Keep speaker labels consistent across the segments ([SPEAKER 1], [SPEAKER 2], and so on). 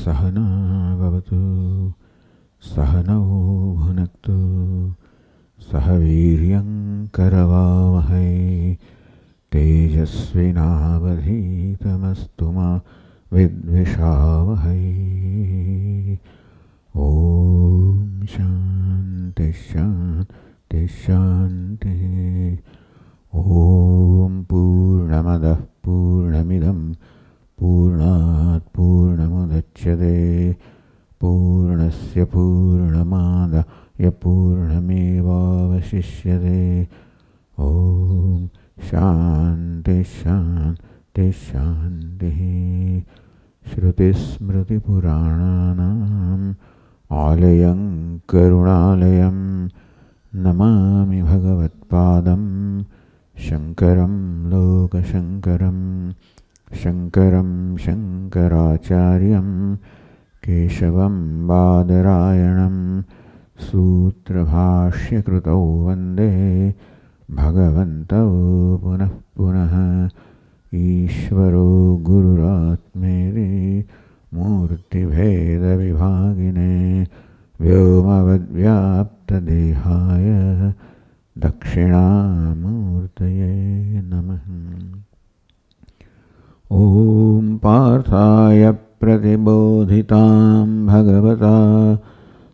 [SPEAKER 1] Sahana Bhavatu Sahanau Bhunaktu Sahaviryam Karavavahai Tejasvinavadhitamastu ma vidvishavahai. Om Shanti Shanti Shanti. Om Purnamadah Purnamidam Purnat Purnamudachyate Purnasya Purnamadaya Purnameva viśiṣyate. Om Shanti Shanti Shanti. Shruti Smriti Purananam Alayam Karunalayam Namami Bhagavatpadam Shankaram Loka Shankaram Shankaram Shankaracharyam Keshavam Badarayanam Sutra Bhashya Krutau Vande Bhagavantau Punah Punah. Ishvaro Gururatmeri Murti Bheda Vibhagine Vyomavadvyapta Dehaya Dakshinamurtaye Namaha. Om Parthaya Pratibodhitam Bhagavata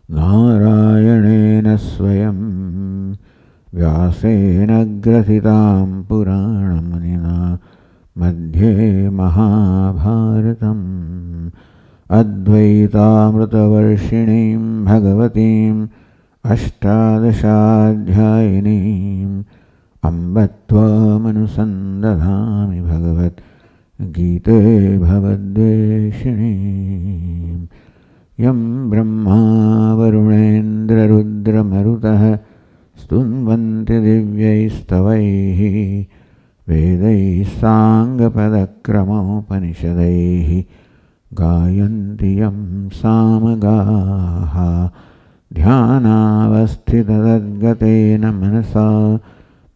[SPEAKER 1] Narayanena Swayam Vyasena Grasitam Puranamanina Madhye Mahabharatam Advaitamritavarshinim Bhagavatim Ashtadashadhyayinim Ambatvamanusandathami Bhagavad Gita Bhavadveshinim Yam Brahma Varunendra Rudra Marutaha Stunvanti Divyaistavaihi Vedai Sangapadakramapanishadaihi Gayantiyam Samagaha Dhyanavasthitadadgatena manasa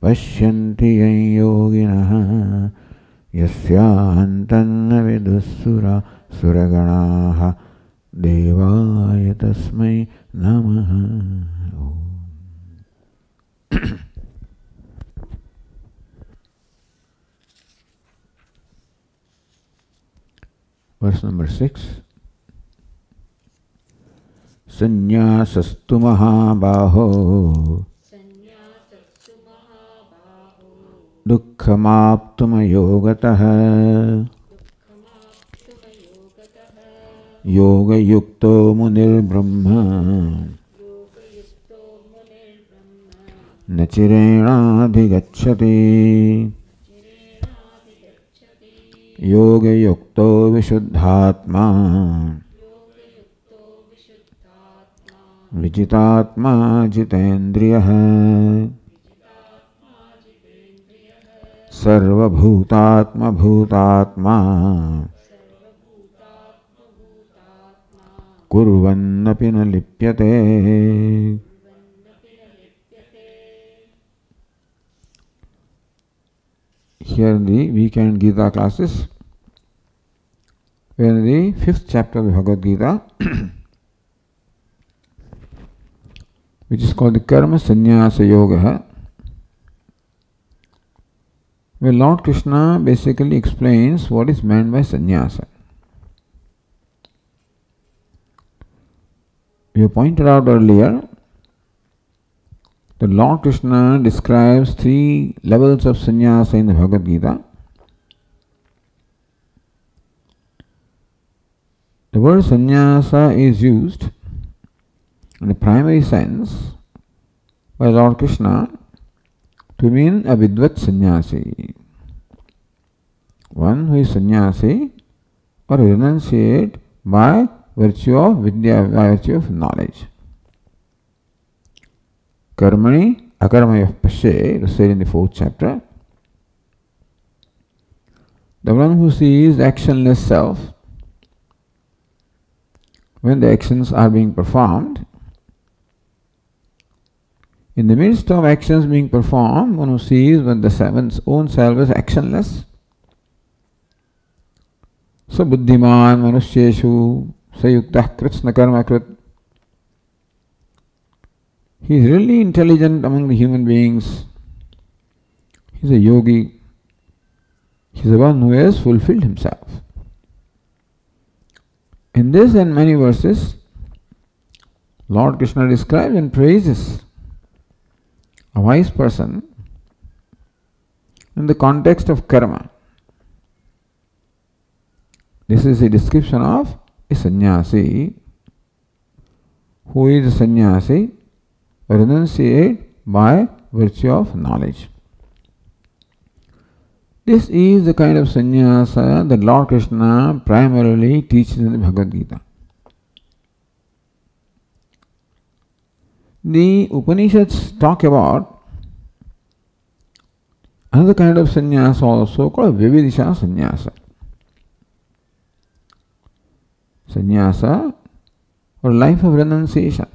[SPEAKER 1] Pashyanti yoginaha Yasyantanna vidussura suraganaha Devaya tasmai namaha. Verse number 6. Saṃnyāsastu mahabāho dukkhamāptuma yogatah yoga yukto munir brahma nachirena adhigacchati yoga yukto vishuddhātmā vijitātmā jitendriyah sarva bhūtātma bhūtātmā kurvannapi na lipyate. Here in the weekend Gita classes, we are in the 5th chapter of the Bhagavad Gita, which is called the karmasaṃnyāsayogaḥ, where Lord Krishna basically explains what is meant by sannyasa. We pointed out earlier that Lord Krishna describes 3 levels of sannyasa in the Bhagavad Gita. The word sannyasa is used in the primary sense by Lord Krishna to mean a vidvat sannyasi, one who is sannyasi or renunciate by virtue of vidya, by virtue of knowledge. Karmani akarmayoh pashe, to say in the 4th chapter, the one who sees actionless self when the actions are being performed. In the midst of actions being performed, one who sees when one's own self is actionless. So buddhiman manusyeshu sayuktah kṛṣṇa karma krit. He is really intelligent among the human beings. He is a yogi. He is the one who has fulfilled himself. In this and many verses, Lord Kṛṣṇa describes and praises a wise person in the context of karma. This is a description of a sannyasi. Who is a sannyasi? Renunciate by virtue of knowledge. This is the kind of sannyasa that Lord Kṛṣṇa primarily teaches in the Bhagavad Gita. The Upanishads talk about another kind of sannyasa also called vividisha sannyasa. Sannyasa or life of renunciation,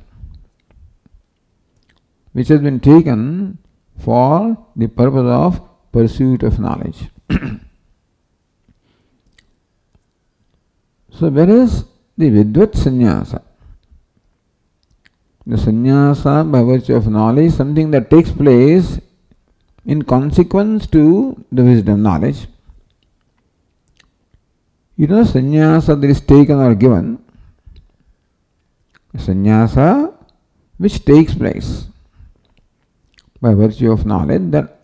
[SPEAKER 1] which has been taken for the purpose of pursuit of knowledge. So whereas the vidvat sannyasa, the sannyasa by virtue of knowledge, something that takes place in consequence to the wisdom knowledge. You know, sannyasa that is taken or given, sannyasa which takes place by virtue of knowledge that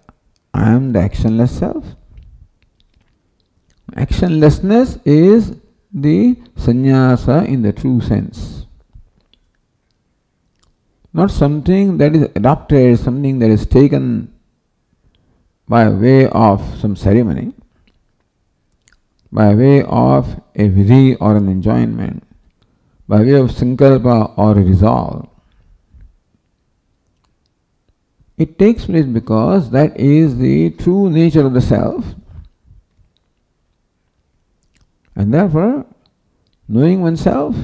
[SPEAKER 1] I am the actionless self. Actionlessness is the sannyasa in the true sense. Not something that is adopted, something that is taken by way of some ceremony, by way of a vidhi or an enjoyment, by way of sankalpa or a resolve. It takes place because that is the true nature of the self, and therefore knowing oneself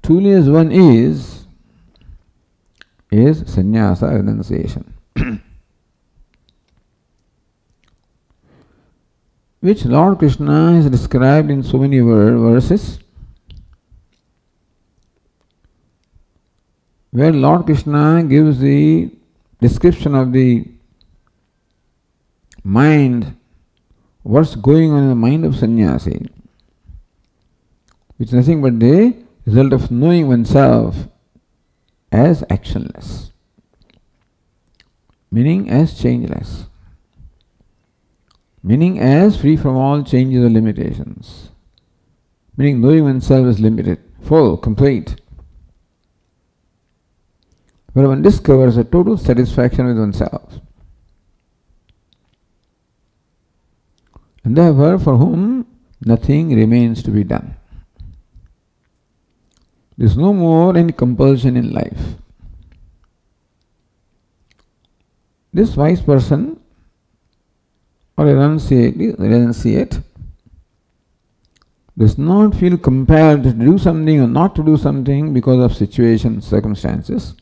[SPEAKER 1] truly as one is sannyasa renunciation. Which Lord Kṛṣṇa has described in so many verses, where Lord Kṛṣṇa gives the description of the mind, what's going on in the mind of sannyasi, which is nothing but the result of knowing oneself as actionless, meaning as changeless, meaning as free from all changes or limitations, meaning knowing oneself as limited, full, complete, where one discovers a total satisfaction with oneself. And therefore, for whom nothing remains to be done. There is no more any compulsion in life. This wise person or renunciate does not feel compelled to do something or not to do something because of situations, circumstances.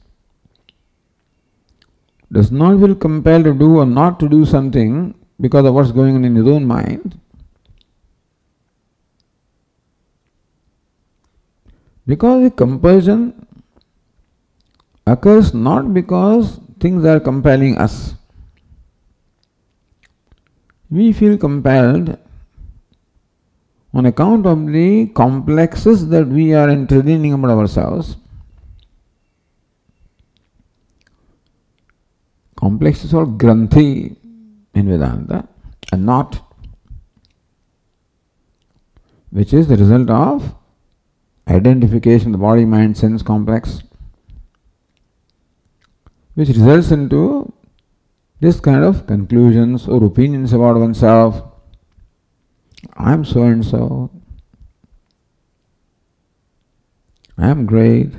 [SPEAKER 1] Does not feel compelled to do or not to do something because of what's going on in his own mind. Because the compulsion occurs not because things are compelling us. We feel compelled on account of the complexes that we are entertaining about ourselves. Complexes are granthi in Vedanta, and not, which is the result of identification, the body, mind, sense complex, which results into this kind of conclusions or opinions about oneself. I am so and so, I am great,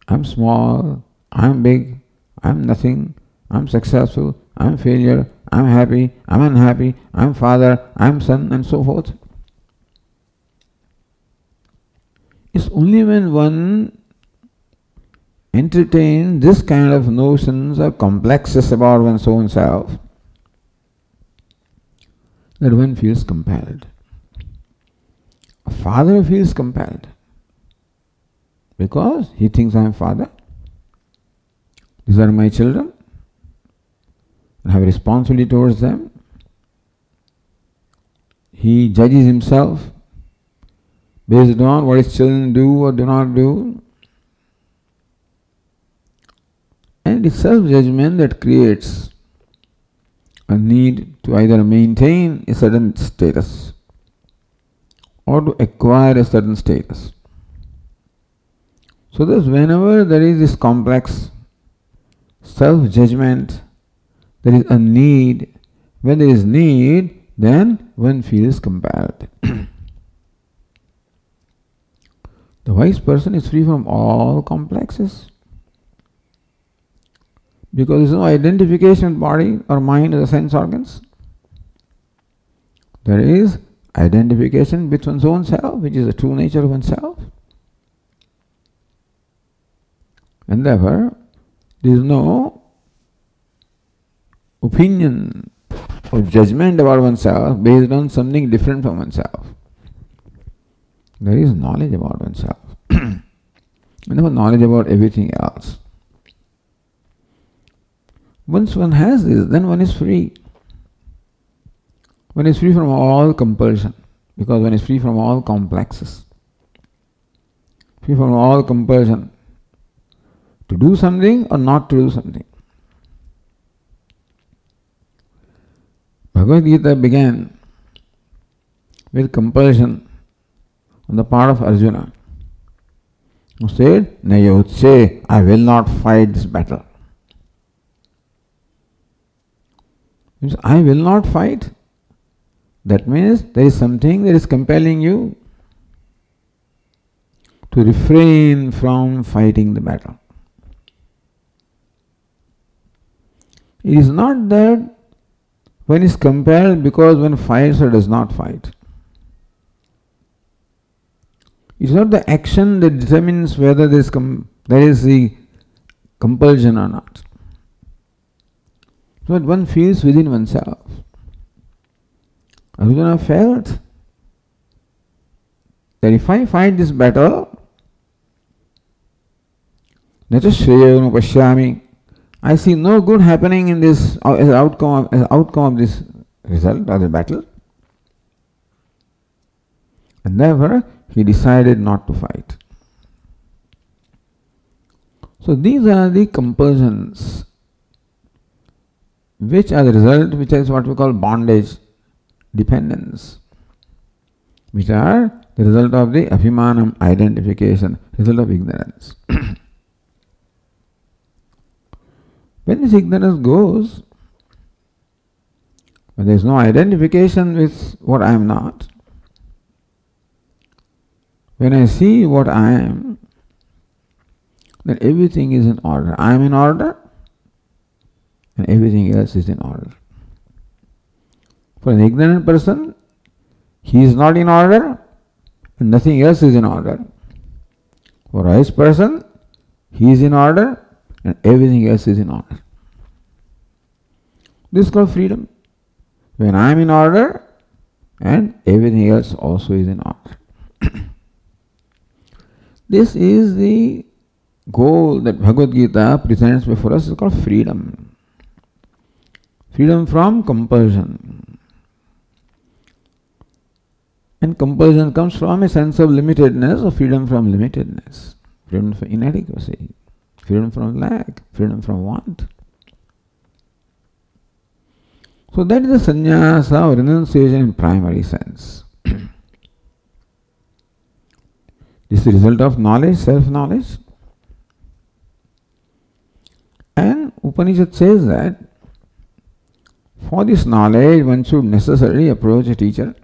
[SPEAKER 1] I am small, I am big, I am nothing, I am successful, I am failure, I am happy, I am unhappy, I am father, I am son, and so forth. It's only when one entertains this kind of notions or complexes about one's own self that one feels compelled. A father feels compelled. because he thinks I am father. These are my children. I have a responsibility towards them. He judges himself based on what his children do or do not do. And it's self-judgment that creates a need to either maintain a certain status or to acquire a certain status. So thus whenever there is this complex self-judgment, there is a need. When there is need, then one feels compelled. The wise person is free from all complexes, because there is no identification with body or mind or the sense organs. There is identification with one's own self, which is the true nature of oneself. And therefore, there is no opinion or judgment about oneself based on something different from oneself. There is knowledge about oneself. And therefore knowledge about everything else. Once one has this, then one is free. One is free from all compulsion, because one is free from all complexes. Free from all compulsion to do something or not to do something. Bhagavad Gita began with compulsion on the part of Arjuna, who said, "Nayotse, I will not fight this battle." Means I will not fight. That means there is something that is compelling you to refrain from fighting the battle. It is not that one is compelled because one fights or does not fight. It is not the action that determines whether there is the compulsion or not. So that one feels within oneself. Arjuna felt that if I fight this battle, yacchreya, I see no good happening in this as outcome of this result or the battle. And therefore, he decided not to fight. So these are the compulsions which are the result, which is what we call bondage, dependence, which are the result of the abhimanam, identification, result of ignorance. When this ignorance goes, when there is no identification with what I am not, when I see what I am, then everything is in order. I am in order and everything else is in order. For an ignorant person, he is not in order and nothing else is in order. For a wise person, he is in order and everything else is in order. This is called freedom. When I am in order and everything else also is in order. This is the goal that Bhagavad Gita presents before us. It's called freedom. Freedom from compulsion. And compulsion comes from a sense of limitedness, or freedom from limitedness, freedom from inadequacy, freedom from lack, freedom from want. So that is the sannyasa or renunciation in primary sense. This is the result of knowledge, self-knowledge. And Upanishad says that for this knowledge one should necessarily approach a teacher.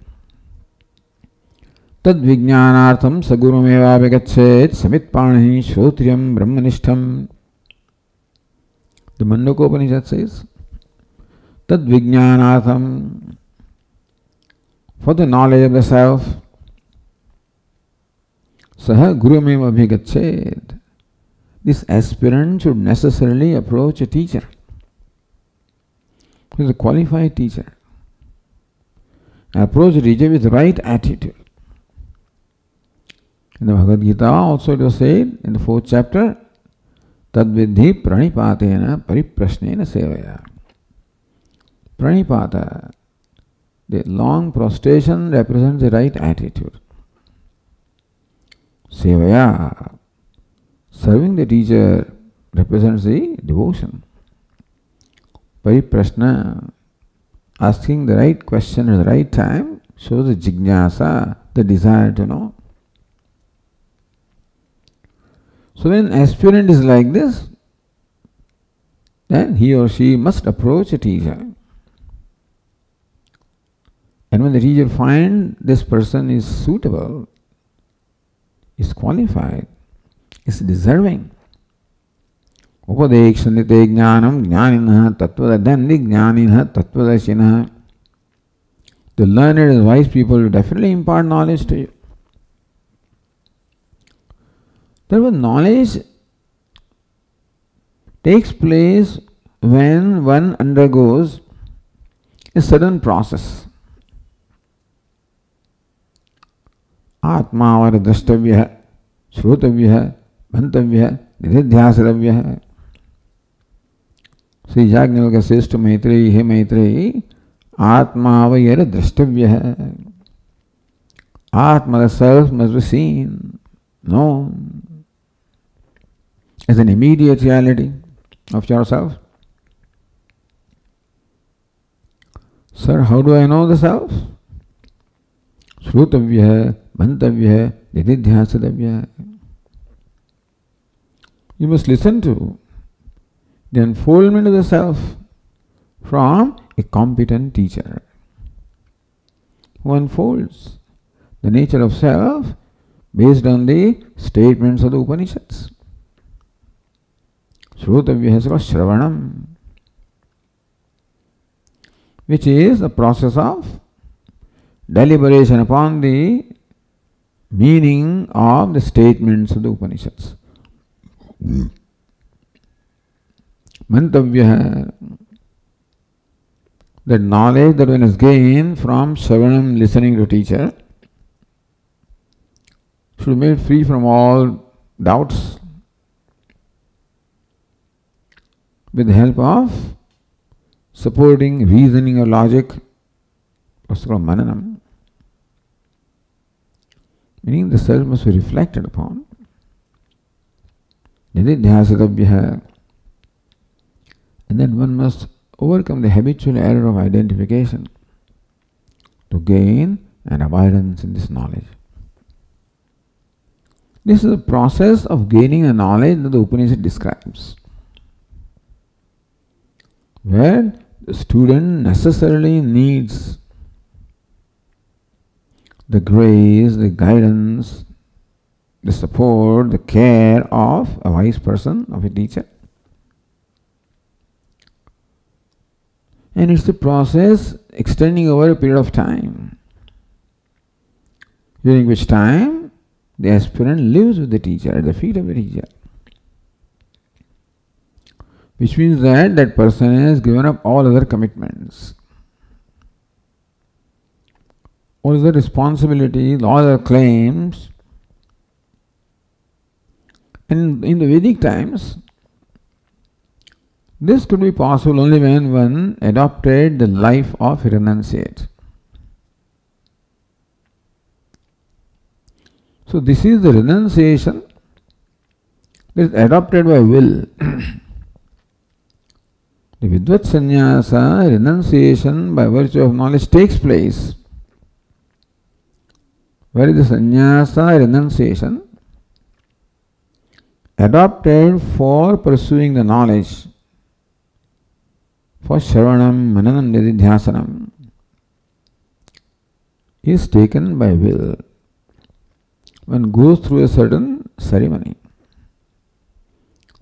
[SPEAKER 1] Tad vijnanartham sagurumeva vigachet samitpanihi shrotriyam brahmanishtam. The Mandaka Upanishad says, Tad vijnanartham, for the knowledge of the self, saha gurumeva vigachet. This aspirant should necessarily approach a teacher. He is a qualified teacher. Approach a teacher with right attitude. In the Bhagavad Gita also it was said in the 4th chapter, Tadvidhi pranipatena pariprashnena sevaya. Pranipata, the long prostration represents the right attitude. Sevaya, serving the teacher, represents the devotion. Pariprashna, asking the right question at the right time, shows the jñeyaḥ, the desire to know. So when an aspirant is like this, then he or she must approach a teacher. And when the teacher finds this person is suitable, is qualified, is deserving, upadekṣanite jñānam jñāniṇah tattvadadandi jñāniṇah tattvadashiṇah. The learned and wise people will definitely impart knowledge to you. Therefore, knowledge takes place when one undergoes a certain process. Atmāvara drashtavyah, śrotavyah, mantavyah, nityasaṃ. Sri Yajnavalkya says to Maitreyi, Hey Maitreyi, Atmāvayara drashtavyah. Atma, the self, must be seen, known as an immediate reality of yourself. Sir, how do I know the self? Śrotavyah, mantavyah, nityasaṃ. You must listen to the unfoldment of the self from a competent teacher who unfolds the nature of self based on the statements of the Upanishads. Śrotavyah śravanam, which is the process of deliberation upon the meaning of the statements of the Upanishads. Mantavyah, that knowledge that one has gained from shravanam, listening to teacher, should be made free from all doubts with the help of supporting reasoning or logic, what's called mananam. Meaning the self must be reflected upon. Nityasayogaḥ. And then one must overcome the habitual error of identification to gain an abidance in this knowledge. This is the process of gaining a knowledge that the Upanishad describes, where the student necessarily needs the grace, the guidance, the support, the care of a wise person, of a teacher. And it's a process extending over a period of time, during which time the aspirant lives with the teacher, at the feet of the teacher. Which means that that person has given up all other commitments, all other responsibilities, all other claims. And in the Vedic times, this could be possible only when one adopted the life of a renunciate. So this is the renunciation that is adopted by will. The vidvat saṃnyāsa, renunciation by virtue of knowledge, takes place. Where is the saṃnyāsa, renunciation, adopted for pursuing the knowledge, for shravanam, mananam, nididhyasanam, is taken by will. One goes through a certain ceremony.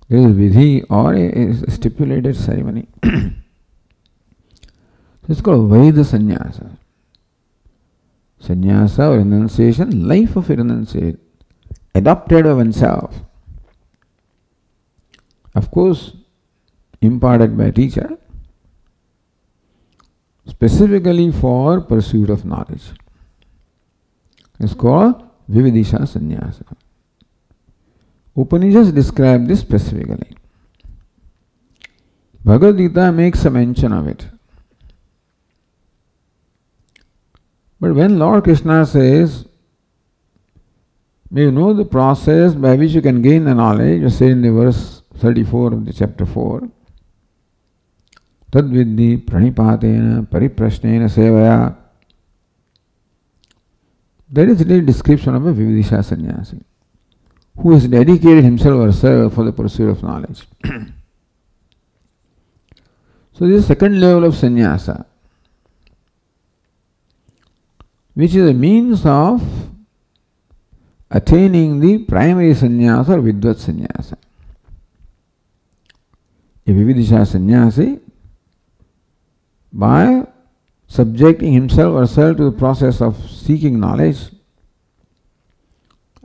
[SPEAKER 1] There is vidhi or a stipulated ceremony. It's called Vaida Saṃnyāsa. Saṃnyāsa or renunciation, life of a renunciate, adopted by oneself. Of course, imparted by a teacher, specifically for pursuit of knowledge. It's called vividisha sannyasa. Upanishads describe this specifically. Bhagavad Gita makes a mention of it. But when Lord Krishna says, may you know the process by which you can gain the knowledge, you say in the verse 34 of the chapter 4, tadviddi pranipatena pariprashnena sevaya. That is the description of a vividisha sannyasi, who has dedicated himself or herself for the pursuit of knowledge. So this is the second level of sannyasa, which is a means of attaining the primary sannyasa or vidvat sannyasa. A vividisha sannyasi, by subjecting himself or herself to the process of seeking knowledge,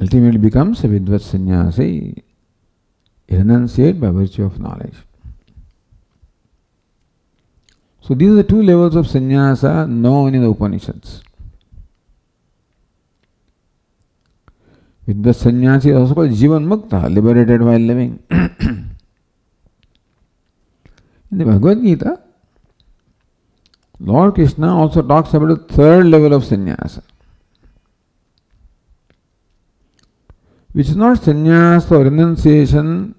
[SPEAKER 1] ultimately becomes a vidvat sannyasi, a renunciate by virtue of knowledge. So these are the two levels of sannyasa known in the Upanishads. Vidvat sannyasi is also called jivan mukta, liberated while living. In the Bhagavad Gita, Lord Krishna also talks about the third level of sannyasa, which is not sannyasa or renunciation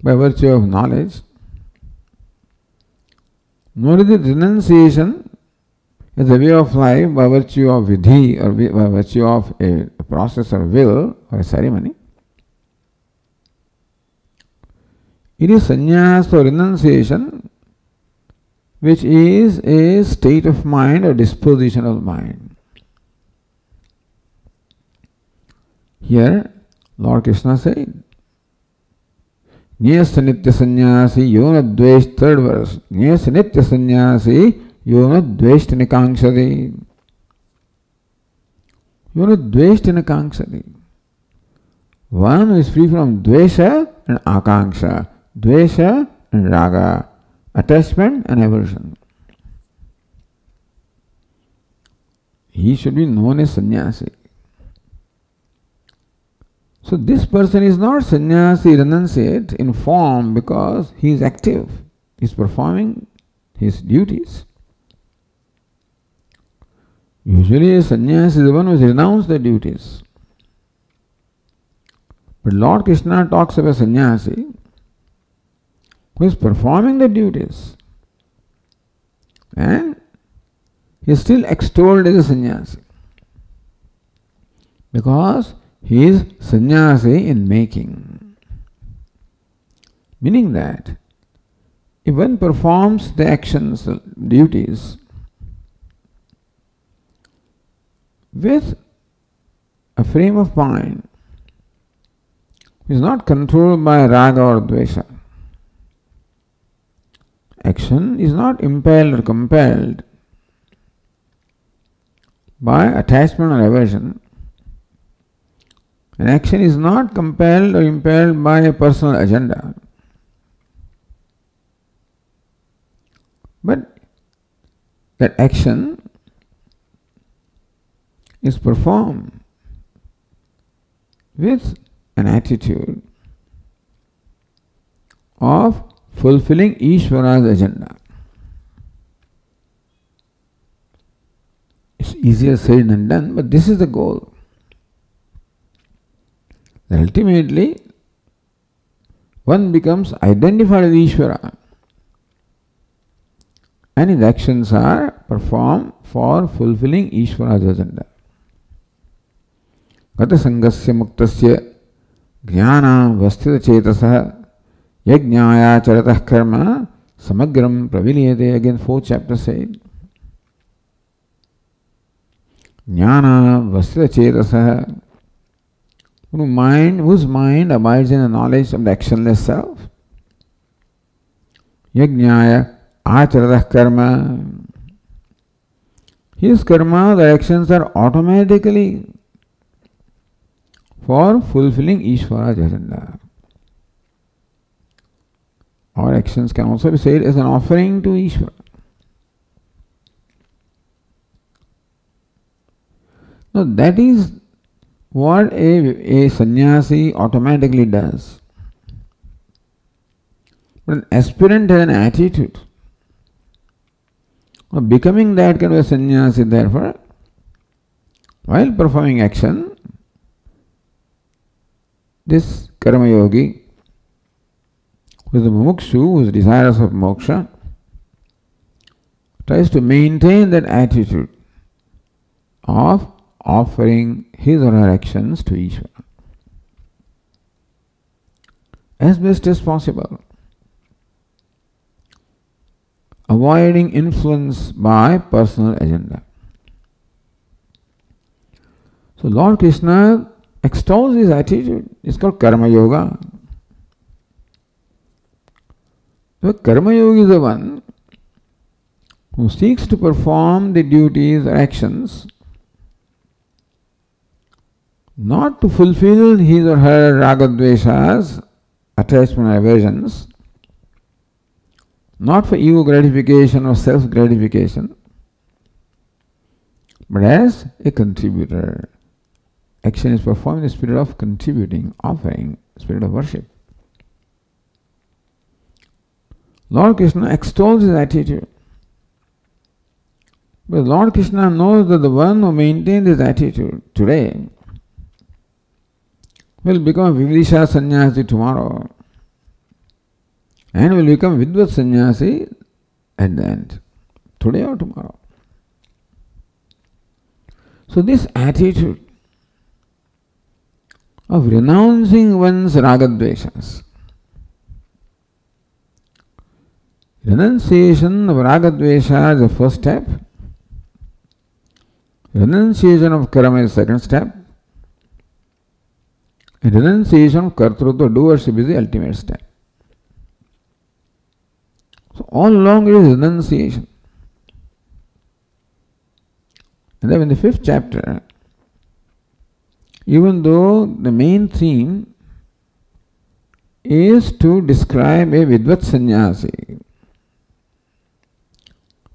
[SPEAKER 1] by virtue of knowledge, nor is it renunciation as a way of life by virtue of vidhi or by virtue of a process or will or a ceremony. It is sannyasa or renunciation which is a state of mind or disposition of mind. Here, Lord Krishna said, jñeyaḥ nityasaṃnyāsī yo na dveṣṭi, third verse, jñeyaḥ nityasaṃnyāsī yo na dveṣṭi kāṅkṣati. Yo na dveṣṭi kāṅkṣati. One who is free from dvesha and akanksha, dvesha and raga, attachment and aversion. He should be known as sannyasi. So this person is not sannyasi renunciate in form because he is active, he is performing his duties. Usually a sannyasi is the one who has renounced the duties. But Lord Krishna talks of a sannyasi who is performing the duties and he is still extolled as a sannyasi because he is sannyasi in making. Meaning that if one performs the actions, the duties, with a frame of mind which is not controlled by raga or dvesha, action is not impelled or compelled by attachment or aversion, and action is not compelled or impelled by a personal agenda, but that action is performed with an attitude of fulfilling Ishvara's agenda. It's easier said than done, but this is the goal. That ultimately one becomes identified with Ishvara and his actions are performed for fulfilling Ishvara's agenda. Gata sangasya muktasya jnana vasthita chetasah yajñaya charatah karma samagram praviliyate. Again, 4th chapter said, jnana vasthita chetasah, whose mind abides in the knowledge of the actionless self. Yajñaya acharatah karma, his karma, the actions are automatically for fulfilling Ishvara's agenda. Our actions can also be said as an offering to Ishvara. Now that is what a sannyasi automatically does. But an aspirant has an attitude of becoming that kind of a sannyasi, therefore, while performing action, this karmayogi, who is a mumukshu, who is desirous of moksha, tries to maintain that attitude of offering his or her actions to Ishvara as best as possible, avoiding influence by personal agenda. So Lord Krishna extols his attitude. It's called karmayoga. The karmayogi is the one who seeks to perform the duties or actions not to fulfill his or her ragadveshas, attachment or aversions, not for ego gratification or self gratification, but as a contributor. Action is performed in the spirit of contributing, offering, spirit of worship. Lord Krishna extols his attitude. But Lord Krishna knows that the one who maintains this attitude today will become Vividisha Sannyasi tomorrow and will become Vidvat Sannyasi at the end, today or tomorrow. So this attitude of renouncing one's ragadveshas, renunciation of ragadvesha is the first step, renunciation of karma is the second step, and renunciation of kartrutva, doership, is the ultimate step. So all along it is renunciation. And then in the 5th chapter, even though the main theme is to describe a Vidvat Sannyasi,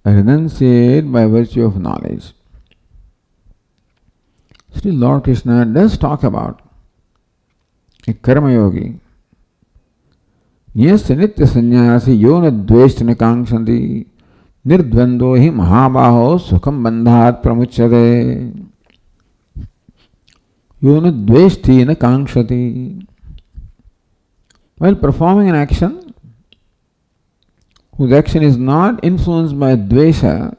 [SPEAKER 1] a renunciate by virtue of knowledge, still Lord Krishna does talk about a karmayogi. Yasya nityasaṃnyāsī yona dveṣṭi kāṅkṣati nirdvandvo hi mahabāho sukham bandhāt pramuchyate. Yona dveṣṭi na kāṅkṣati. While performing an action, whose action is not influenced by dvesha,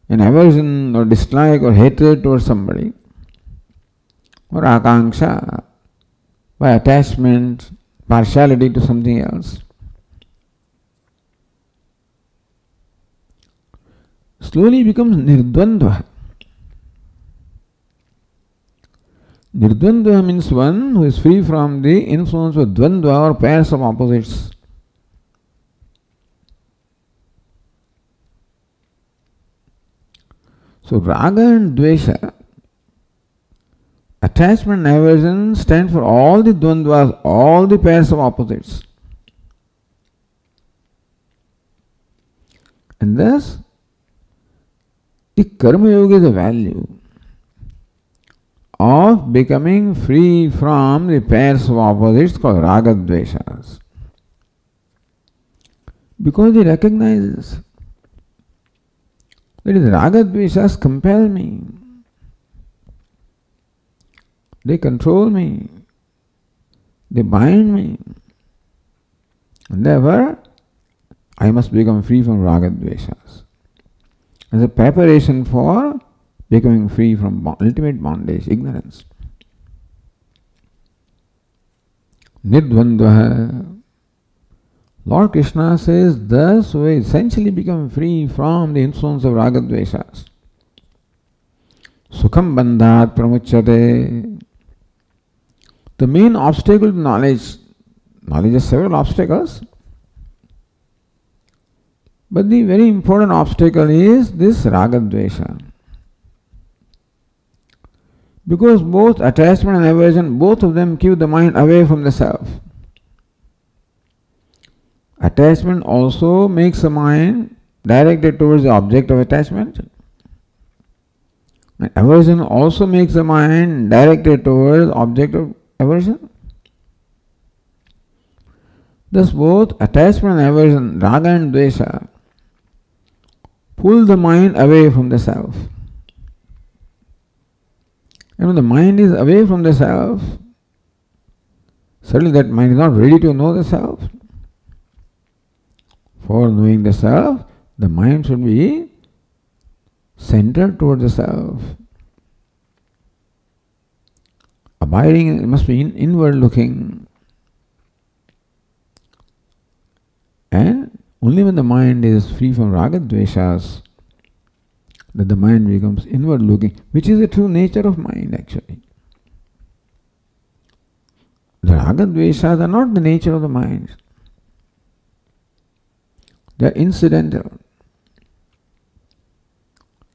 [SPEAKER 1] an aversion or dislike or hatred towards somebody, or akanksha, by attachment, partiality to something else, slowly becomes nirdvandvo. Nirdvandvo means one who is free from the influence of dvandva or pairs of opposites. So raga and dvesha, attachment and aversion, stand for all the dvandvas, all the pairs of opposites. And thus, the karma yoga is a value of becoming free from the pairs of opposites called raga dveshas. Because he recognizes that is raga dveshas compel me. They control me. They bind me. And therefore, I must become free from raga dveshas. As a preparation for becoming free from ultimate bondage, ignorance. Nirdvandvo. Lord Krishna says, thus we essentially become free from the influence of raga dveshas. Sukham bandhāt pramuchyate. The main obstacle to knowledge has several obstacles, but the very important obstacle is this raga dvesha. Because both attachment and aversion, both of them keep the mind away from the self. Attachment also makes the mind directed towards the object of attachment. And aversion also makes the mind directed towards object of aversion. Thus both attachment and aversion, raga and dvesha, pull the mind away from the self. And when the mind is away from the self, certainly that mind is not ready to know the self. For knowing the self, the mind should be centered towards the self. Abiding, it must be inward looking. And only when the mind is free from raga dveshas, that the mind becomes inward looking, which is the true nature of mind actually. The raga dveshas are not the nature of the mind. They are incidental.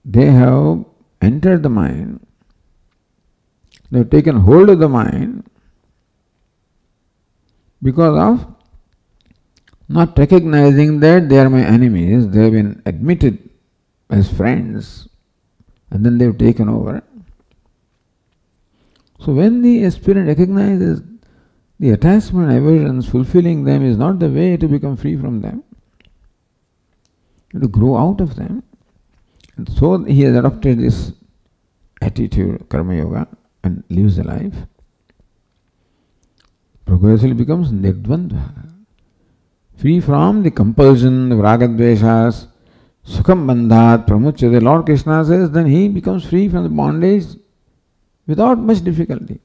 [SPEAKER 1] They have entered the mind. They have taken hold of the mind because of not recognizing that they are my enemies. They have been admitted as friends and then they have taken over. So when the aspirant recognizes the attachment and aversions, fulfilling them is not the way to become free from them. You have to grow out of them. And so he has adopted this attitude, karma yoga, and lives the life. Progressively becomes nirdvandvo, free from the compulsion of raga dveshas, sukham bandhat pramuchyate. Lord Krishna says, then he becomes free from the bondage without much difficulty.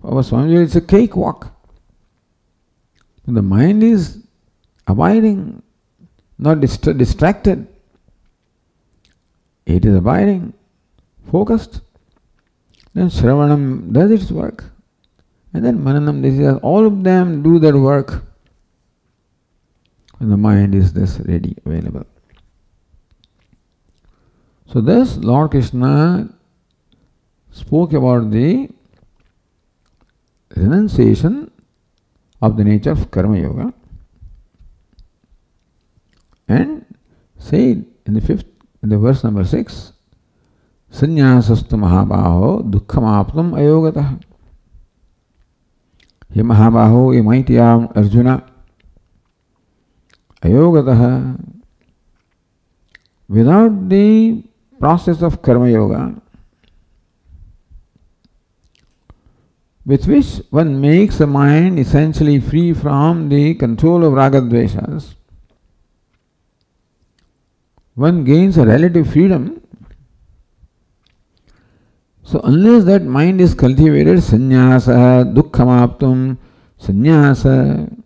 [SPEAKER 1] Our Swami, it's a cakewalk. When the mind is abiding, not distracted, it is abiding, focused, then Shravanam does its work. And then Mananam, all of them do their work when the mind is thus ready, available. So thus Lord Krishna spoke about the renunciation of the nature of karma yoga and said in the verse number 6, saṃnyāsastu mahabāho dukkhamāptam ayogatah. Ye mahabāho, ye mighty arjuna, ayogatah, without the process of karma yoga, with which one makes the mind essentially free from the control of raga dveshas, one gains a relative freedom. So unless that mind is cultivated, saṃnyāsaḥ, dukkhamāptam, saṃnyāsa,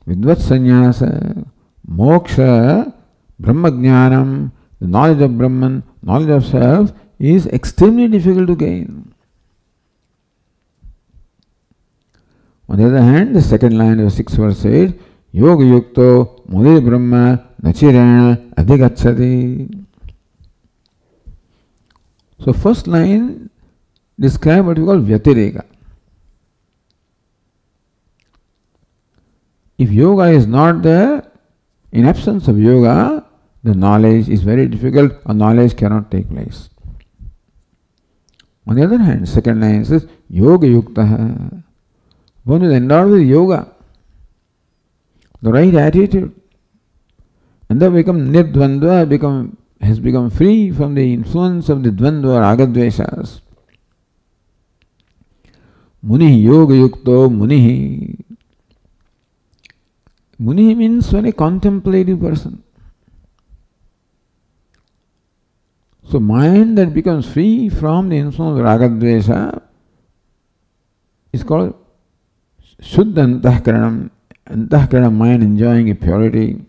[SPEAKER 1] vidvat saṃnyāsa, moksha, brahmajnānam, the knowledge of Brahman, knowledge of self is extremely difficult to gain. On the other hand, the second line of the 6th verse says, yoga yukto mudhe brahma nachirena adhikacchati. So first line describes what we call vyatireka. If yoga is not there, in absence of yoga, the knowledge is very difficult, or knowledge cannot take place. On the other hand, second line says, yoga yuktaha. One is endowed with yoga, the right attitude, and then nirdvandvo, has become free from the influence of the dvandva, raga dveshas. Munihi yoga yukto munihi. Munihi means very contemplative person. So mind that becomes free from the influence of raga dvesha is called Shuddha antahkaranam, antahkarana mind enjoying a purity,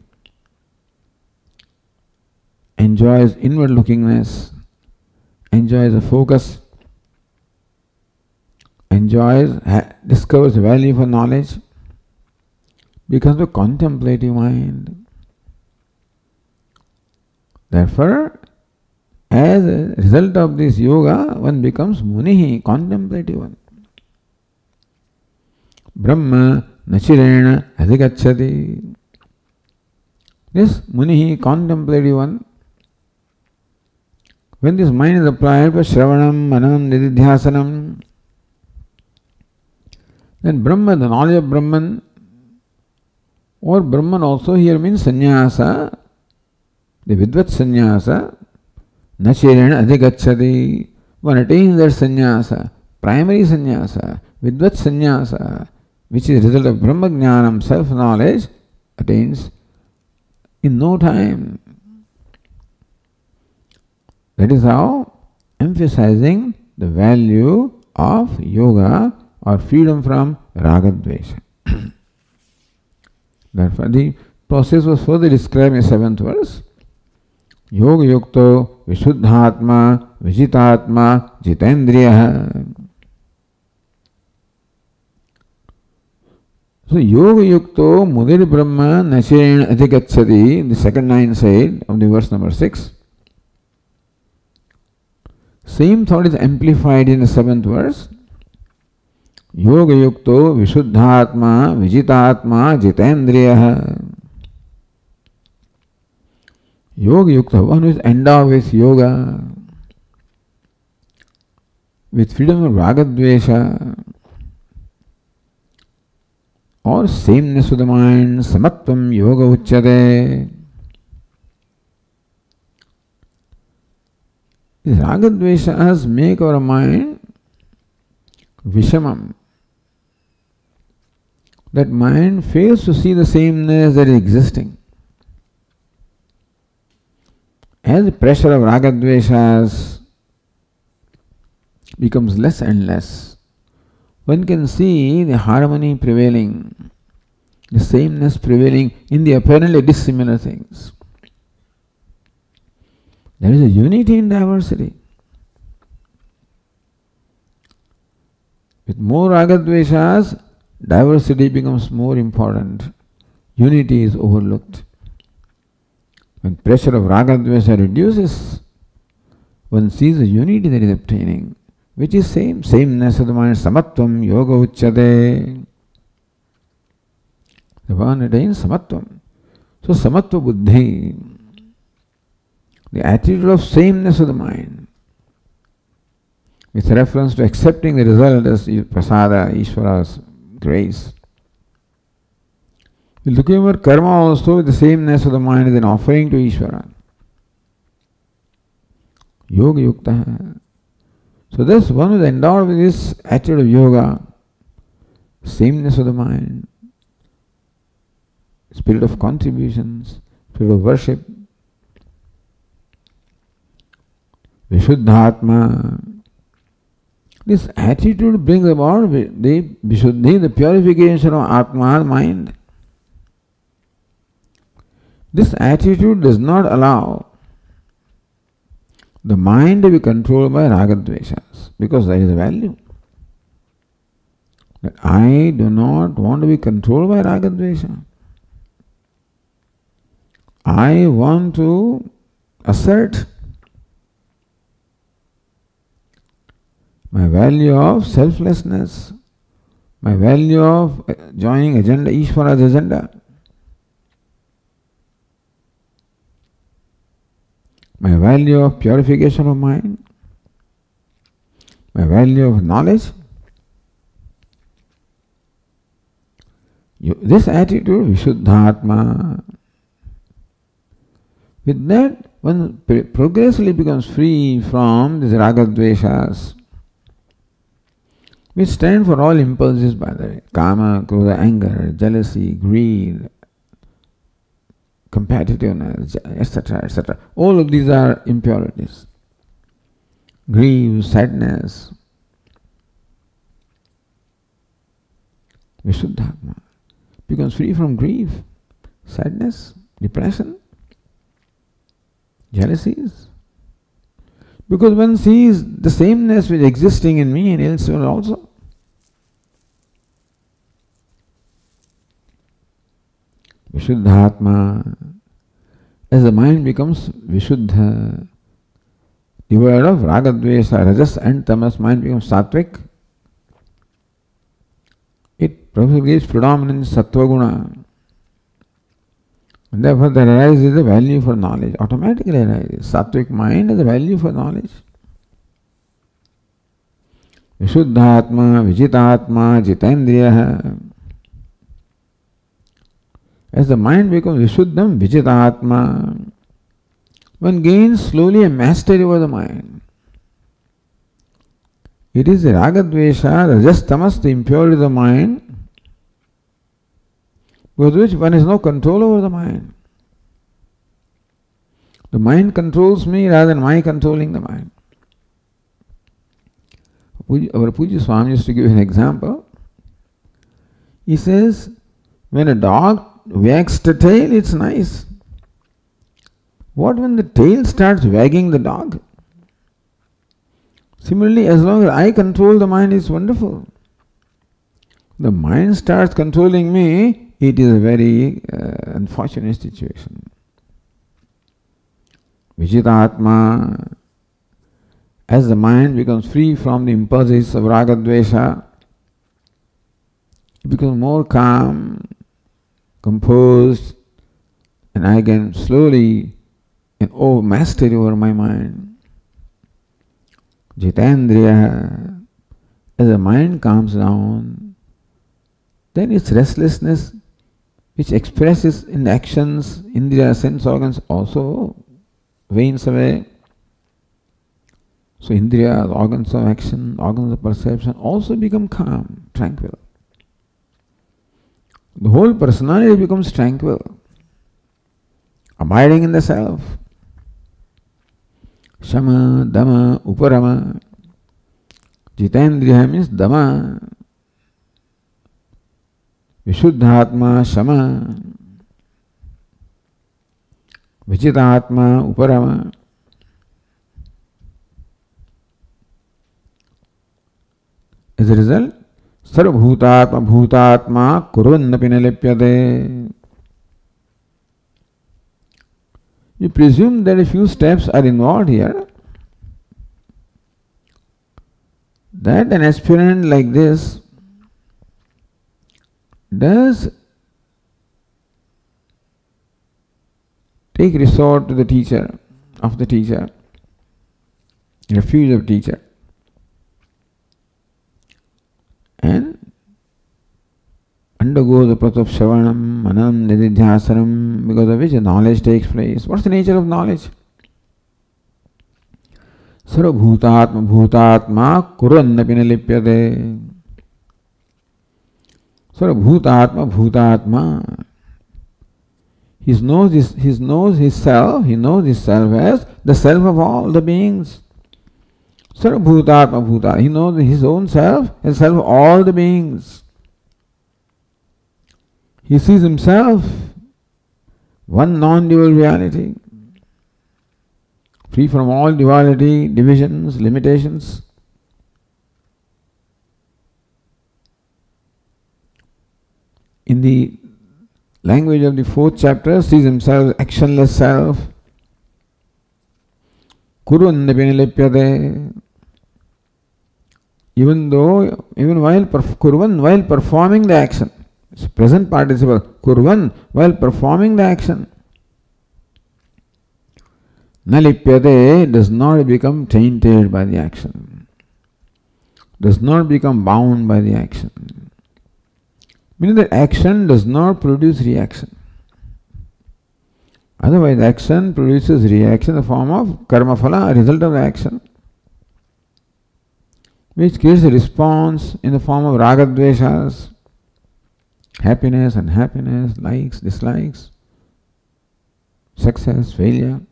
[SPEAKER 1] enjoys inward lookingness, enjoys a focus, discovers the value for knowledge, becomes a contemplative mind. Therefore, as a result of this yoga, one becomes munihi, contemplative one. Brahma nachirena adhikacchati. This Munihi, contemplative one, when this mind is applied by Shravanam, Manam, Nididhyasanam, then Brahman, the knowledge of Brahman, or Brahman also here means sannyasa, the vidvat sannyasa, nachirena adhigacchati. One attains that sannyasa, primary sannyasa, vidvat sannyasa, which is the result of Brahma Jnanam, self-knowledge, attains in no time. That is how emphasizing the value of yoga or freedom from ragadvesha. Therefore, the process was further described in the 7th verse. Yoga yukto vishuddhatma vijitatma jitendriyaḥ. So, yoga yukto mudir brahma nachirena adhigacchati, the second line side of the verse number 6. Same thought is amplified in the 7th verse. Yoga yukto vishuddhatma vijitatma jitendriyaḥ. Yoga yukta, one who is endowed with yoga, with freedom of ragadvesha, or sameness of the mind, samatvam yoga uchyate. These ragadveshas make our mind vishamam. That mind fails to see the sameness that is existing. As the pressure of ragadveshas becomes less and less, one can see the harmony prevailing, the sameness prevailing in the apparently dissimilar things. There is a unity in diversity. With more ragadveshas, diversity becomes more important. Unity is overlooked. When pressure of ragadvesha reduces, one sees the unity that is obtaining, which is sameness of the mind, samatvam yoga uchyate. The one attains samatvam. So samatva buddhi, the attitude of sameness of the mind, with reference to accepting the result as prasada, Ishvara's grace. We look over karma also with the sameness of the mind as an offering to Ishvara. Yoga yukta. So this one who is endowed with this attitude of yoga, sameness of the mind, spirit of contributions, spirit of worship, vishuddhatma. This attitude brings about the vishuddhi, the purification of atma, mind. This attitude does not allow the mind to be controlled by ragadveshas, because there is a value. That I do not want to be controlled by ragadvesha. I want to assert my value of selflessness, my value of joining agenda, Ishvara's agenda. My value of purification of mind, my value of knowledge. This attitude, vishuddhatma, with that one progressively becomes free from these ragadveshas, which stand for all impulses, by the way, kama, krodha, anger, jealousy, greed, competitiveness, etc., etc. All of these are impurities. Grief, sadness. Vishuddhatma becomes free from grief, sadness, depression, jealousies. Because one sees the sameness which is existing in me and elsewhere also. Vishuddhatma. As the mind becomes vishuddha, devoid of ragadvesa, rajas and tamas, mind becomes sattvic. It gives predominance sattva guna. And therefore there arises a value for knowledge, automatically arises. Sattvic mind has a value for knowledge. Vishuddhatma, vijitatma, jitendriyaḥ. As the mind becomes vishuddham, vijitatma, one gains slowly a mastery over the mind. It is the ragadvesha, rajas, tamas, the impurity of the mind, with which one has no control over the mind. The mind controls me rather than my controlling the mind. Our Puja Swami used to give an example. He says, when a dog wags the tail, it's nice. What when the tail starts wagging the dog? Similarly, as long as I control the mind, it's wonderful. The mind starts controlling me, it is a very unfortunate situation. Vijitatma, as the mind becomes free from the impulses of ragadvesha, it becomes more calm, composed, and I can slowly mastery over my mind. Jitendriya, as the mind calms down, then its restlessness, which expresses in actions, indriya, sense organs, also wanes away. So indriya, organs of action, organs of perception also become calm, tranquil. The whole personality becomes tranquil, abiding in the self. Shama, dama, uparama. Jitendriya means dama. Vishuddhatma, shama. Vijitatma, uparama. As a result, sarvabhutatma bhutatma kurvannapi nalipyate. You presume that a few steps are involved here. That an aspirant like this does take resort to the teacher, refuge of teacher, and undergo the process of shravanam, manam, nididhyasanam, because of which knowledge takes place. What's the nature of knowledge? Sarvabhutatma bhutatma kurannapi nalipyate. Sarvabhutatma bhutatma. He knows his self as the self of all the beings. Sarvabhutatma bhutatma. He knows his own self as the self of all the beings. He sees himself one non-dual reality, free from all duality, divisions, limitations. In the language of the 4th chapter, sees himself actionless self. Kurvannapi nalipyate. Even while performing the action. It's present participle. Kurvan, while performing the action. Nalipyate, does not become tainted by the action. Does not become bound by the action. Meaning that action does not produce reaction. Otherwise, action produces reaction in the form of karma phala, a result of the action, which creates a response in the form of ragadveshas, happiness, unhappiness, likes, dislikes, success, failure,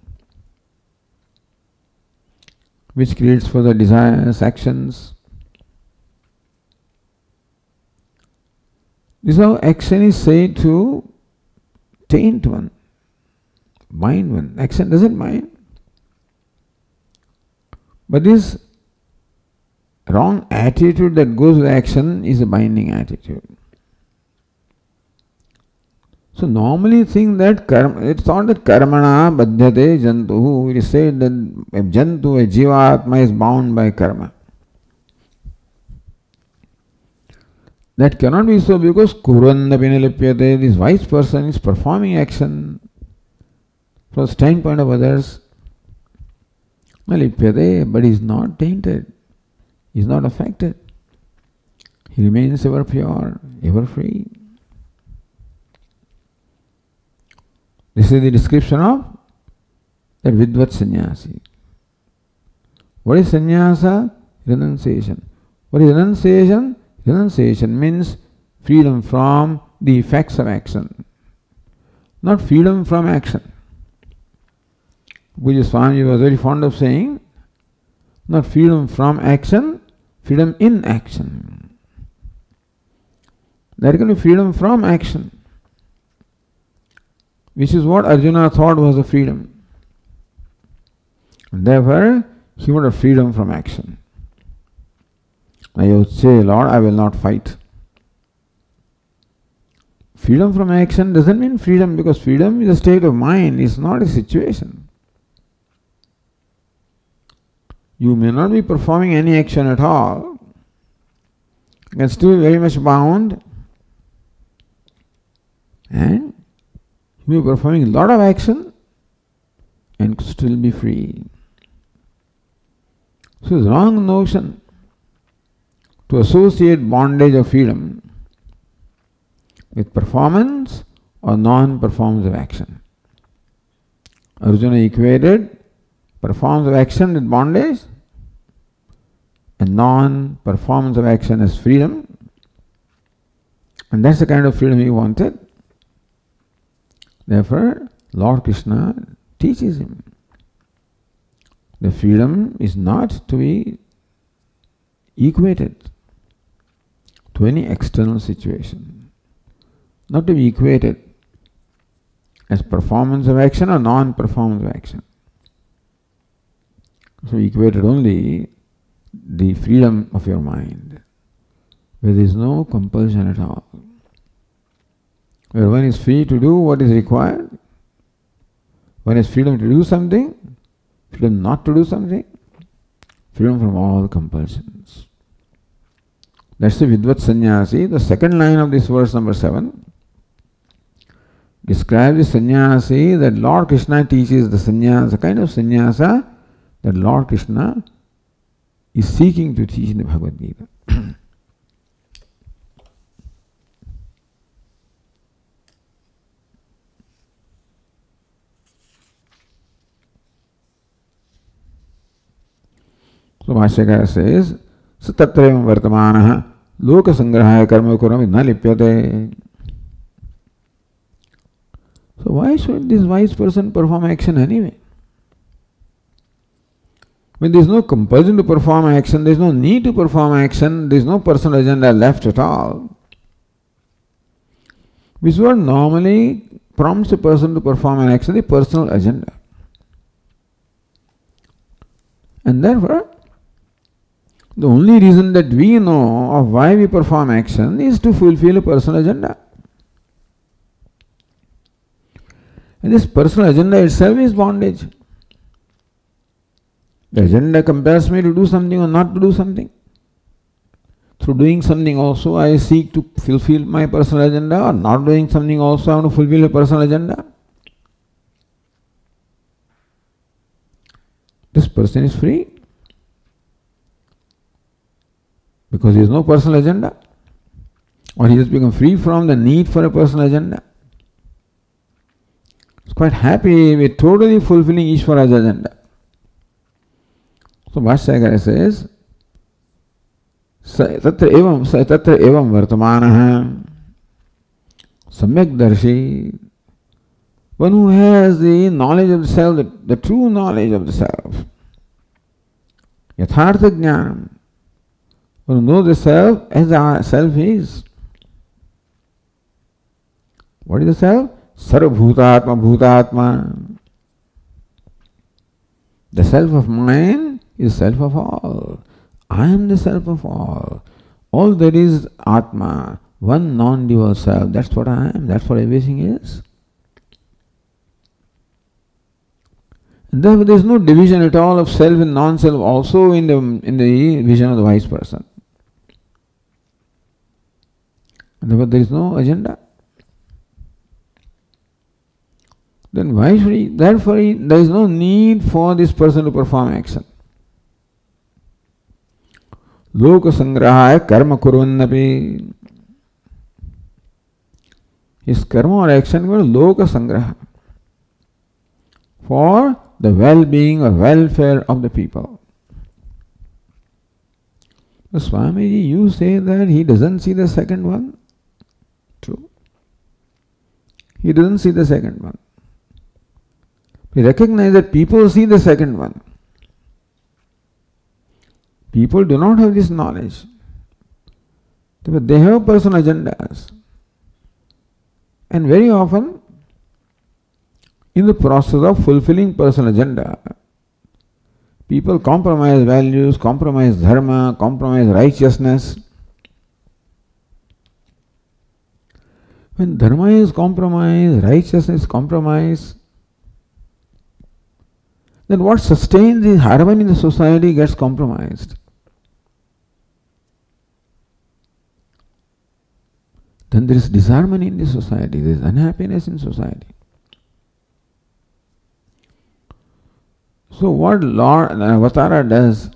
[SPEAKER 1] which creates further desires, actions. This is how action is said to taint one, bind one. Action doesn't bind. But this wrong attitude that goes with action is a binding attitude. So normally think that it's thought that karmaṇāṃ baddhyate jantuh. It is said that a jantu, a jivatma is bound by karma. That cannot be so because kurvannapi nalipyate, this wise person is performing action from the standpoint of others, lipyate, but he is not tainted, he is not affected. He remains ever pure, ever free. This is the description of that vidvat sannyasi. What is sannyasa? Renunciation. What is renunciation? Renunciation means freedom from the effects of action, not freedom from action. Puja Swami was very fond of saying, not freedom from action, freedom in action. There can be freedom from action, which is what Arjuna thought was the freedom. And therefore, he wanted freedom from action. Now you would say, Lord, I will not fight. Freedom from action doesn't mean freedom, because freedom is a state of mind, it's not a situation. You may not be performing any action at all. You can still be very much bound, and you may be performing a lot of action and still be free. So it's a wrong notion to associate bondage of freedom with performance or non-performance of action. Arjuna equated performance of action with bondage and non-performance of action as freedom, and that's the kind of freedom he wanted. Therefore, Lord Kṛṣṇa teaches him the freedom is not to be equated to any external situation, not to be equated as performance of action or non-performance of action. So equated only the freedom of your mind, where there is no compulsion at all, where one is free to do what is required, one has freedom to do something, freedom not to do something, freedom from all compulsions. That's the vidvat sannyasi. The second line of this verse number 7 describes the sannyasi that Lord Kṛṣṇa teaches, the sannyasa, the kind of sannyasa that Lord Kṛṣṇa is seeking to teach in the Bhagavad Gita. So Bhashyakara says, Satatrayam vartamanaha loka sangrahaya karmayogaśca na lipyate. So why should this wise person perform action anyway? When there is no compulsion to perform action, there is no need to perform action, there is no personal agenda left at all, which is what normally prompts a person to perform an action, the personal agenda. And therefore, the only reason that we know of why we perform action is to fulfill a personal agenda. And this personal agenda itself is bondage. The agenda compels me to do something or not to do something. Through doing something also I seek to fulfill my personal agenda, or not doing something also I want to fulfill a personal agenda. This person is free because he has no personal agenda, or he has become free from the need for a personal agenda. He's quite happy with totally fulfilling Ishvara's agenda. So Bhashyakara says, tatra evam vartamanaha samyak darshi, one who has the knowledge of the self, the true knowledge of the self, yathartha jnanam, one who knows the self as the self is. What is the self? Sarvabhutatma bhutatma. The self of mine is self of all. I am the self of all. All that is Atma, one non-dual self. That's what I am. That's what everything is. And therefore there is no division at all of self and non-self also in the vision of the wise person. And therefore there is no agenda. then why should he? Therefore, there is no need for this person to perform action. Loka sangrahaya karma kurvannapi. His karma or action was loka sangraha, for the well-being or welfare of the people. So Swamiji, you say that he doesn't see the second one? True. He doesn't see the second one. We recognize that people see the second one. People do not have this knowledge. But they have personal agendas. And very often, in the process of fulfilling personal agenda, people compromise values, compromise dharma, compromise righteousness. When dharma is compromised, righteousness is compromised, then what sustains the harmony in the society gets compromised. Then there is disharmony in the society, there is unhappiness in society. So what Lord Avatara does,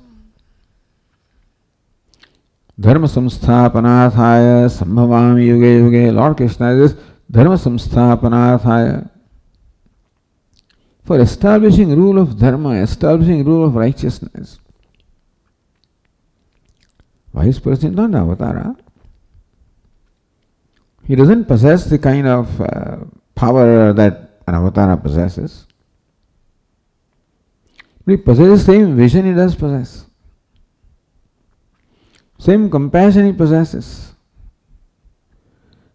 [SPEAKER 1] dharma samsthāpanāthāya sambhavāmi yuge yuge, Lord Krishna is dharma samsthāpanāthāya, for establishing rule of dharma, establishing rule of righteousness. Wise person is not avatara. He doesn't possess the kind of power that an avatara possesses. But he possesses the same vision he does possess. Same compassion he possesses.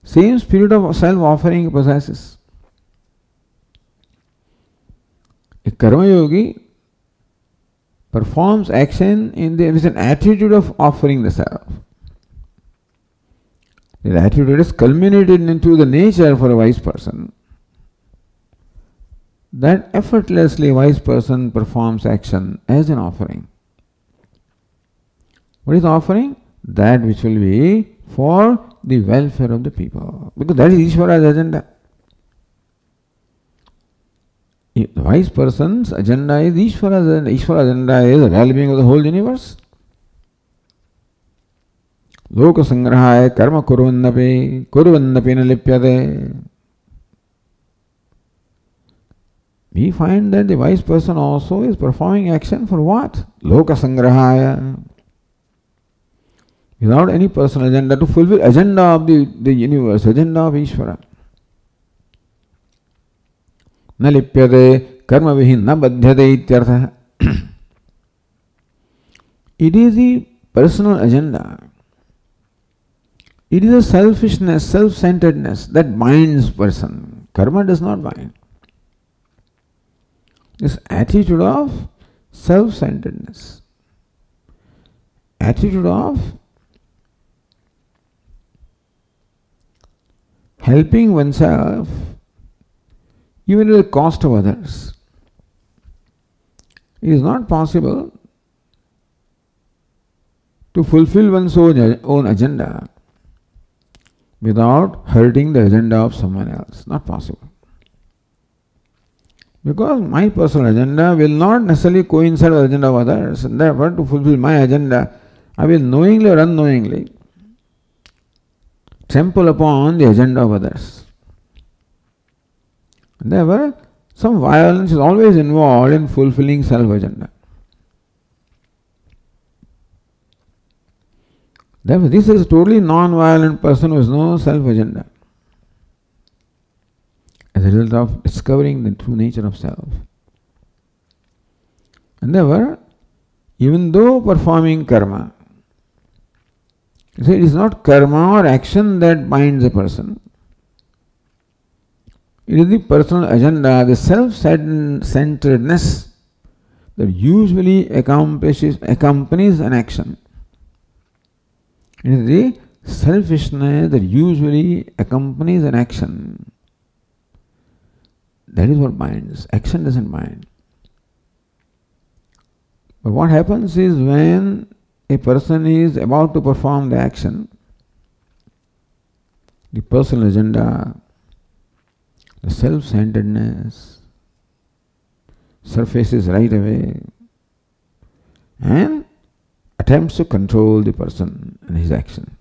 [SPEAKER 1] Same spirit of self-offering he possesses. A karmayogi performs action with an attitude of offering the self. The attitude is culminated into the nature for a wise person. That effortlessly wise person performs action as an offering. What is offering? That which will be for the welfare of the people. Because that is Ishvara's agenda. The wise person's agenda is Ishvara's agenda. Ishvara's agenda is the well-being of the whole universe. Loka sangrahaya karma kurvannapi na lipyate. We find that the wise person also is performing action for what? Loka sangrahaya. Without any personal agenda, to fulfill agenda of the universe, agenda of Ishvara. Na lipyate karma vihi na badhyate ityartha. It is the personal agenda. It is a selfishness, self-centeredness that binds person. Karma does not bind. This attitude of self-centeredness, attitude of helping oneself even at the cost of others. It is not possible to fulfill one's own agenda without hurting the agenda of someone else. Not possible. Because my personal agenda will not necessarily coincide with the agenda of others, and therefore to fulfill my agenda, I will knowingly or unknowingly trample upon the agenda of others. And therefore, some violence is always involved in fulfilling self-agenda. Therefore, this is a totally non-violent person who has no self-agenda. As a result of discovering the true nature of self. And therefore, even though performing karma, it is not karma or action that binds a person. It is the personal agenda, the self-centeredness that usually accompanies an action. It is the selfishness that usually accompanies an action. That is what binds. Action doesn't bind. But what happens is when a person is about to perform the action, the personal agenda, the self-centeredness surfaces right away and attempts to control the person and his action.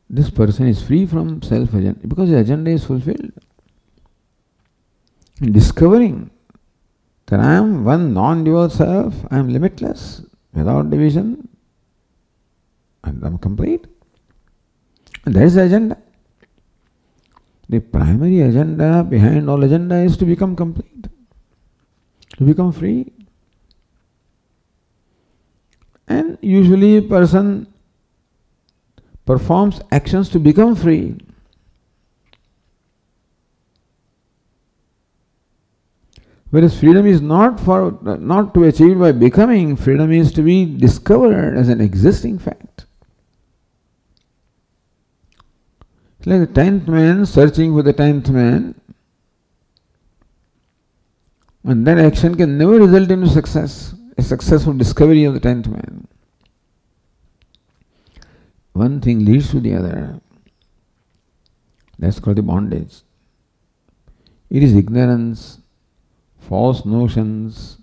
[SPEAKER 1] This person is free from self-agenda because the agenda is fulfilled. In discovering that I am one non-dual self, I am limitless, without division, and I am complete. And that is the agenda. The primary agenda behind all agenda is to become complete, to become free. And usually a person performs actions to become free. Whereas freedom is not to be achieved by becoming, freedom is to be discovered as an existing fact. It's like the 10th man searching for the 10th man, and that action can never result in success, a successful discovery of the 10th man. One thing leads to the other. That's called the bondage. It is ignorance, false notions,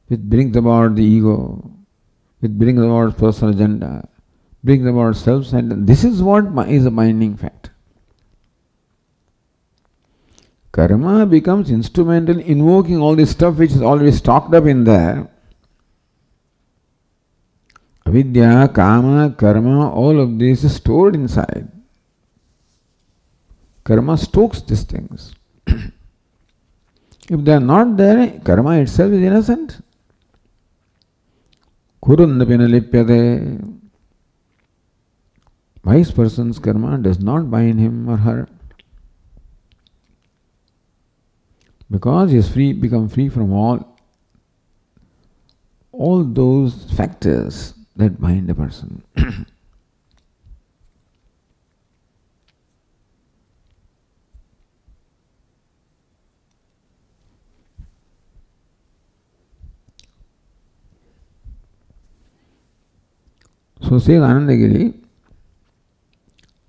[SPEAKER 1] which brings about the ego, which brings about personal agenda, brings about self-centeredness. This is what is a binding fact. Karma becomes instrumental in invoking all this stuff which is already stocked up in there. Avidya, kama, karma, all of this is stored inside. Karma stokes these things. If they are not there, karma itself is innocent. Kurundapi na lipyate. Wise person's karma does not bind him or her, because he is free, become free from all those factors that bind a person. So says Anandagiri,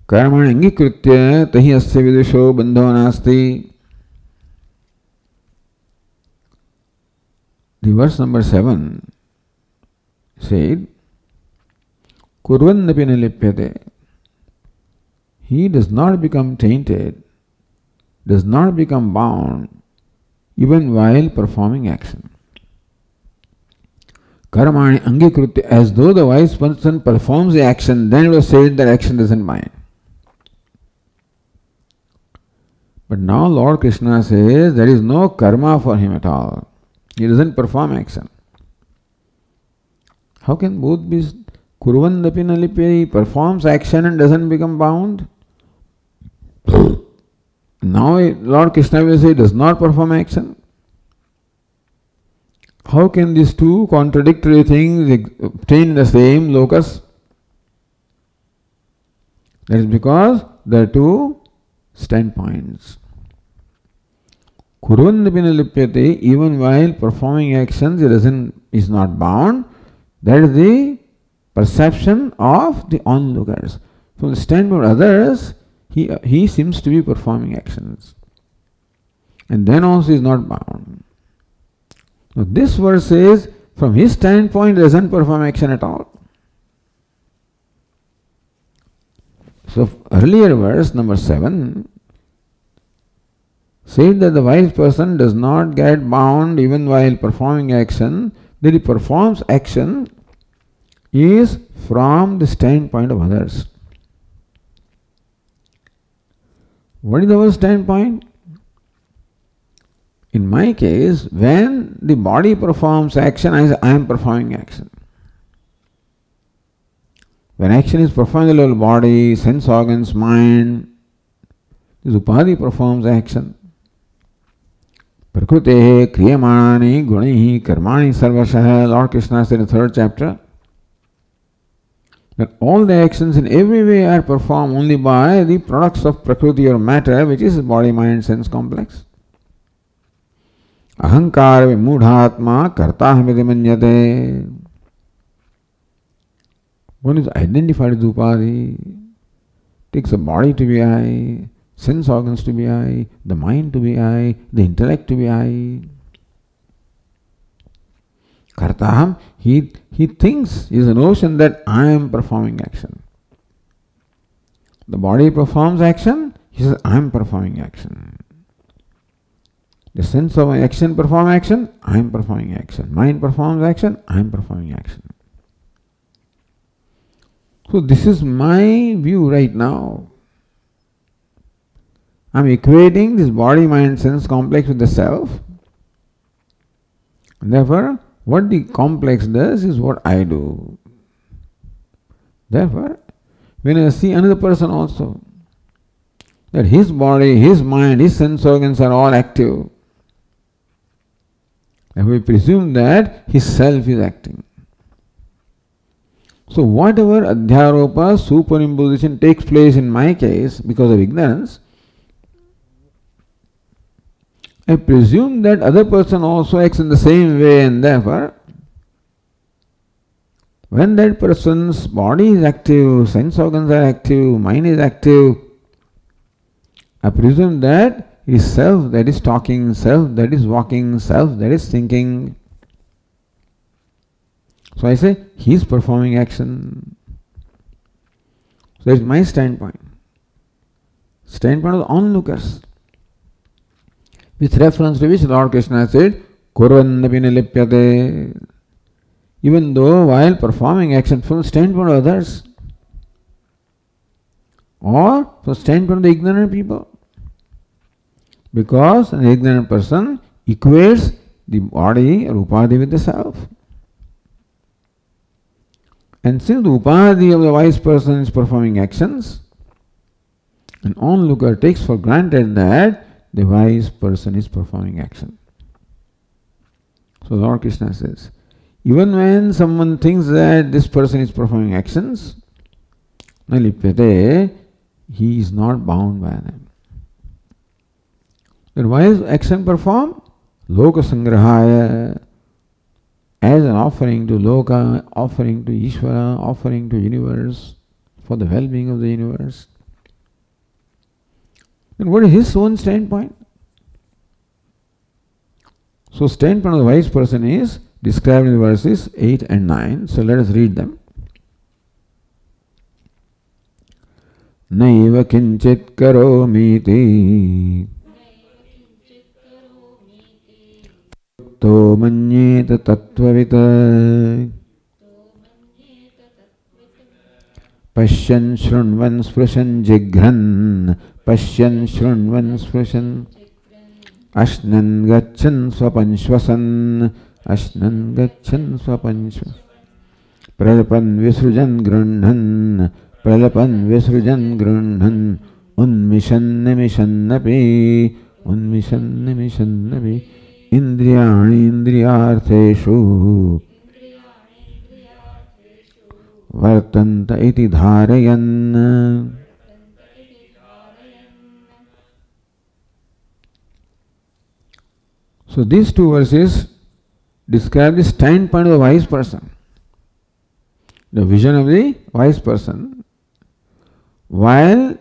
[SPEAKER 1] karmaṇ angikritya tahi asya vidusho bandho nasti. The verse number 7 said, kurvannapi na lipyate. He does not become tainted, does not become bound, even while performing action. Karmani angikritya, as though the wise person performs the action, then it was said that action doesn't bind. But now Lord Krishna says there is no karma for him at all. He doesn't perform action. How can both be? Kurvandapi na lipyate, he performs action and doesn't become bound. Now Lord Krishna will say he does not perform action. How can these two contradictory things obtain in the same locus? That is because there are two standpoints. Kurvandapi na lipyate, even while performing actions, he is not bound. That is the perception of the onlookers. From the standpoint of others, he seems to be performing actions. And then also he is not bound. Now this verse says, from his standpoint, he doesn't perform action at all. So earlier verse, number 7, said that the wise person does not get bound even while performing action, that he performs action is from the standpoint of others. What is our standpoint? In my case, when the body performs action, I am performing action. When action is performed in the little body, sense organs, mind, this upadhi performs action. Prakrute kriyamani gunihi karmani sarvasah, Lord Krishna said in the 3rd chapter, that all the actions in every way are performed only by the products of prakriti or matter, which is body, mind, sense complex. Ahankara vimudhatma kartahamiti manyate. One is identified as upadhi, takes the body to be I, sense organs to be I, the mind to be I, the intellect to be I. Kartaham, he thinks, is a notion that I am performing action. The body performs action, he says, I am performing action. The sense of action perform action, I am performing action. Mind performs action, I am performing action. So this is my view right now. I am equating this body, mind, sense complex with the self. And therefore, what the complex does is what I do. Therefore, when I see another person also, that his body, his mind, his sense organs are all active, and we presume that his self is acting. So whatever adhyaropa, superimposition takes place in my case because of ignorance, I presume that other person also acts in the same way, and therefore, when that person's body is active, sense organs are active, mind is active, I presume that it is self that is talking, self that is walking, self that is thinking. So I say, he is performing action. So that's my standpoint. Standpoint of the onlookers. With reference to which Lord Krishna said, Kurvannapi nilipyate. Even though while performing action from the standpoint of others, or from the standpoint of the ignorant people. Because an ignorant person equates the body or upadhi with the self. And since the upadhi of the wise person is performing actions, an onlooker takes for granted that the wise person is performing action. So Lord Krishna says, even when someone thinks that this person is performing actions, nalipyate, he is not bound by them. Then why is action performed? Loka sangrahaya, as an offering to Loka, offering to Ishvara, offering to universe, for the well-being of the universe. Then what is his own standpoint? So standpoint of the wise person is described in the verses 8 and 9. So let us read them. Naiva kinchit karomiti to manyeta tattvavita Pashyan shrunvan sprushan jigran Pashyan shrunvan sprushan Ashnan gachan swapanshvasan Ashnan gachan swapanshvasan Pralapan visrujan grunhan Pralapan visrujan grunhan Unmishan nimishannapi Unmishan nimishannapi Indriyani indriyartheshu Vartanta iti dharayan. So these two verses describe the standpoint of the wise person, the vision of the wise person, while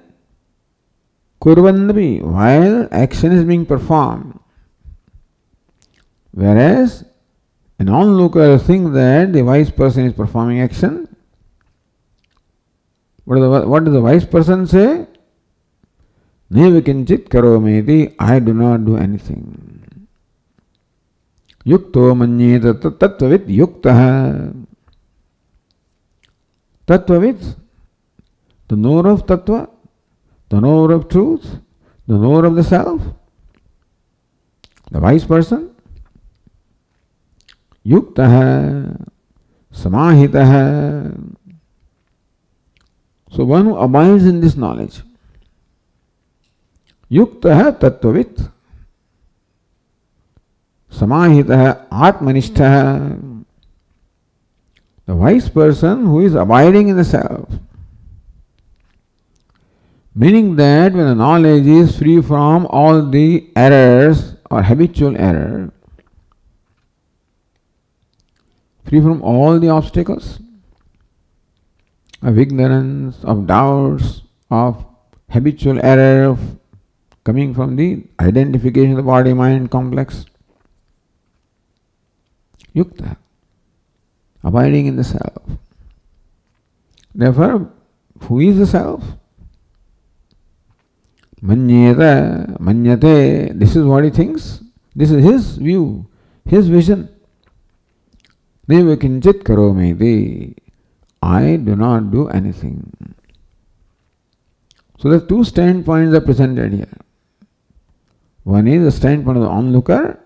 [SPEAKER 1] kurvannapi, while action is being performed, whereas an onlooker thinks that the wise person is performing action. What does the wise person say? Naiva kinchit karometi, I do not do anything. Yukto manyeta tattvavit yuktaha. Tattvavit, the knower of tattva, the knower of truth, the knower of the self, the wise person. Yuktaha, samahitaha. So one who abides in this knowledge. Yuktaha tattvavit. Samahitaha atmanishtaha. The wise person who is abiding in the self. Meaning that when the knowledge is free from all the errors or habitual error, free from all the obstacles of ignorance, of doubts, of habitual error coming from the identification of the body-mind complex. Yukta, abiding in the self. Therefore, who is the self? Manyate, this is what he thinks. This is his view, his vision. Neva kinchit karometi. I do not do anything. So the two standpoints are presented here. One is the standpoint of the onlooker,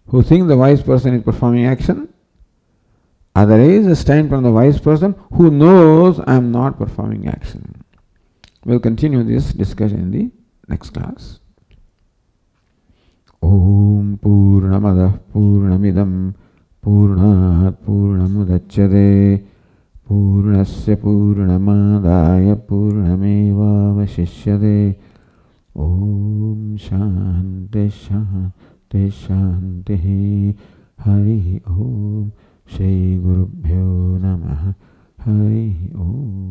[SPEAKER 1] who thinks the wise person is performing action. Other is the standpoint of the wise person who knows I am not performing action. We will continue this discussion in the next class. Om Purnamadah Purnamidam Purnat Purnamudachyate Purnasya Purnamadaya Purnameva Viśiṣyate. Om Shanti Shanti Shanti. Hari Om. Shri Gurubhyo Namaha. Hari Om.